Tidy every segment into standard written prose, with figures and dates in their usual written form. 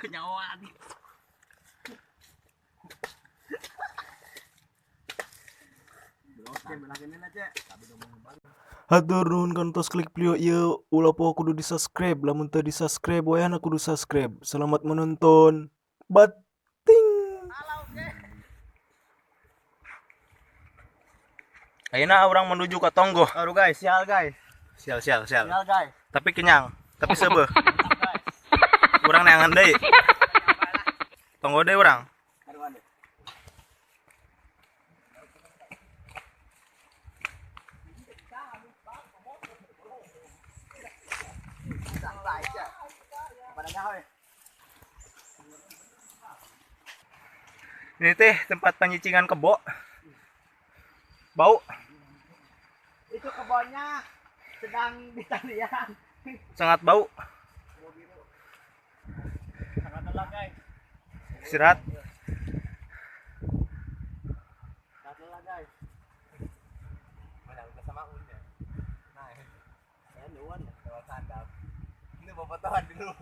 Kenyawaan. Hatur nuhun kantos klik video ieu ulah poho kudu di subscribe, lamun teu di subscribe wayahna kudu subscribe. Selamat menonton. Bating. Ayeuna orang menuju ke Tonggo. Aduh guys, sial guys. Sial. Sial guys. Tapi kenyang, tapi sebeuh. Urang neangan deui. Tonggo deui urang. Ini teh tempat penyicingan kebo. Bau. Itu kebunnya sedang ditalian. Sangat bau. Sangat lelah guys. Istirahat. Sangat lelah guys. Mana udah sama unya. Nah, saya nuan lewat sandap. Ini bobotohan dulu.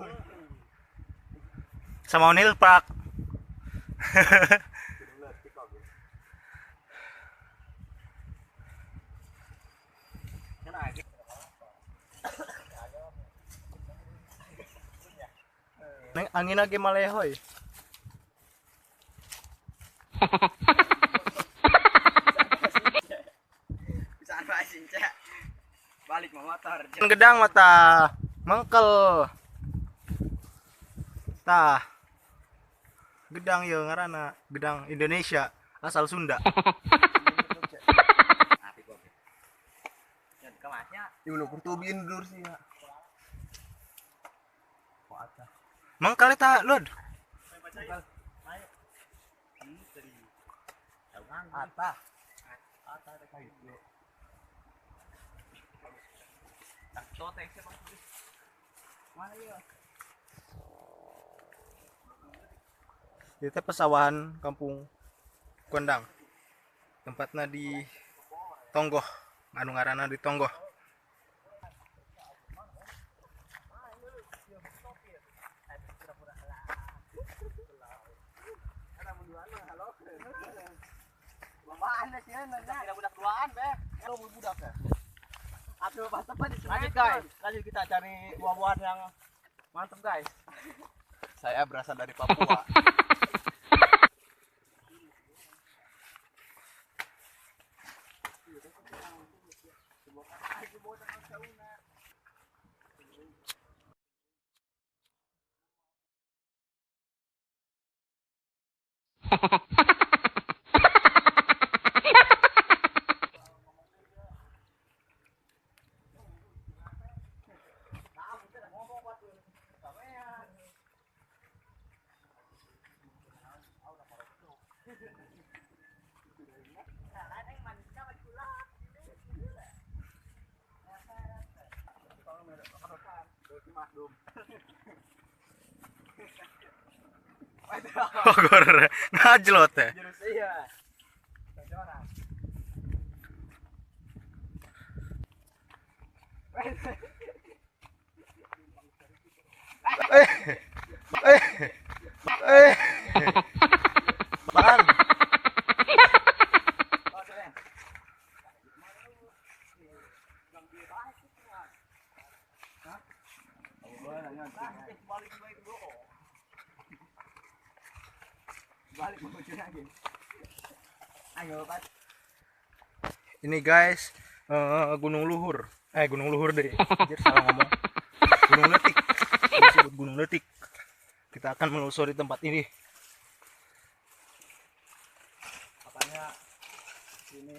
Sama Unil Pak. Neng angin lagi malehoy. Bisa anjing cek. Balik mau motor. Gedang mata mengkel. Tah. Gedang ya ngaranna gedang Indonesia asal Sunda. Dan kemasnya Ieu kurtubin dur sih ya. Mengkel eta lud. Ata ada kayu. Tak totek sih Bang. Mana ya? Itu pesawahan kampung Kondang. Tempatnya di Tonggoh, anu ngaranna di Tonggoh. Lombaan sih nanya. Budak duaan beh. Kalau budak ya. Aduh, mantap banget. Lanjut guys. Lanjut kita cari buah-buahan yang mantap guys. Saya berasal dari Papua. Bogor ngajlot teh. Jurus iya. Bagaimana? Bang. Balik menuju lagi. Ayo, Pak. Ini guys, Gunung Luhur. Gunung Luhur deh. Anjir salah ngomong. Gunung Letik. Disebut Gunung Letik. Kita akan menelusuri tempat ini. Katanya sini.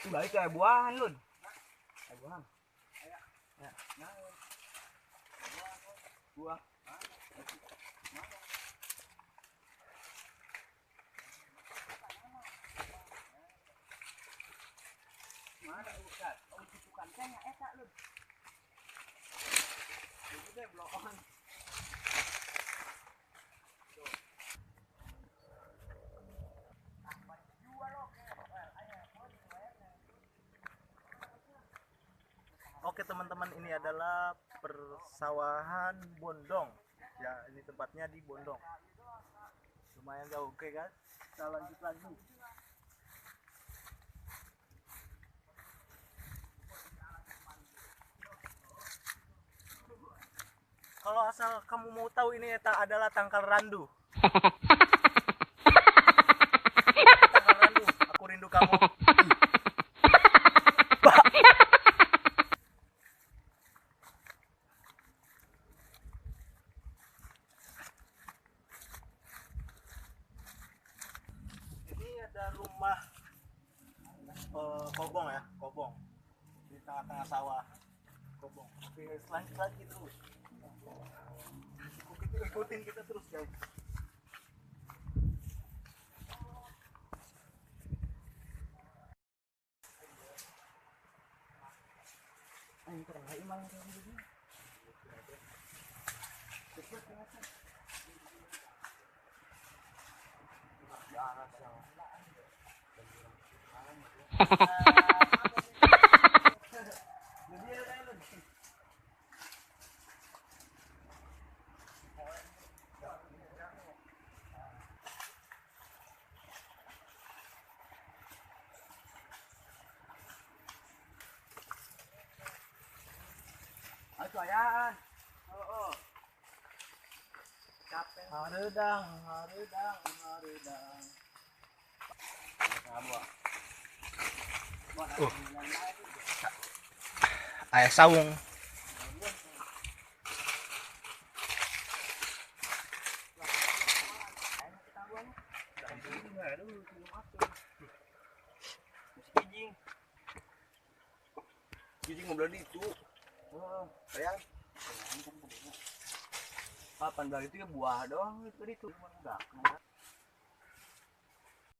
Balik ke buahan lun. Buahan. Ya. Buah. Mana bukan? Oh, bukan kayaknya eta lun. Itu deh blokan. teman-teman, ini adalah persawahan Bondong. Ya, ini tempatnya di Bondong. Lumayan jauh, oke guys. Kita lanjut lagi. Kalau asal kamu mau tahu, ini adalah tangkal randu. Tangkal randu, aku rindu kamu. Ini ada rumah kobong ya, kobong di tengah-tengah sawah. Kobong. Oke, selanjut lagi terus. Ikutin kita terus guys. Ayo ayaan. Oh. Capek. Hareudang. Ayah sawung. Kijing ngobrol di itu. Sayang. Kapan balik itu ya buah doang itu enggak.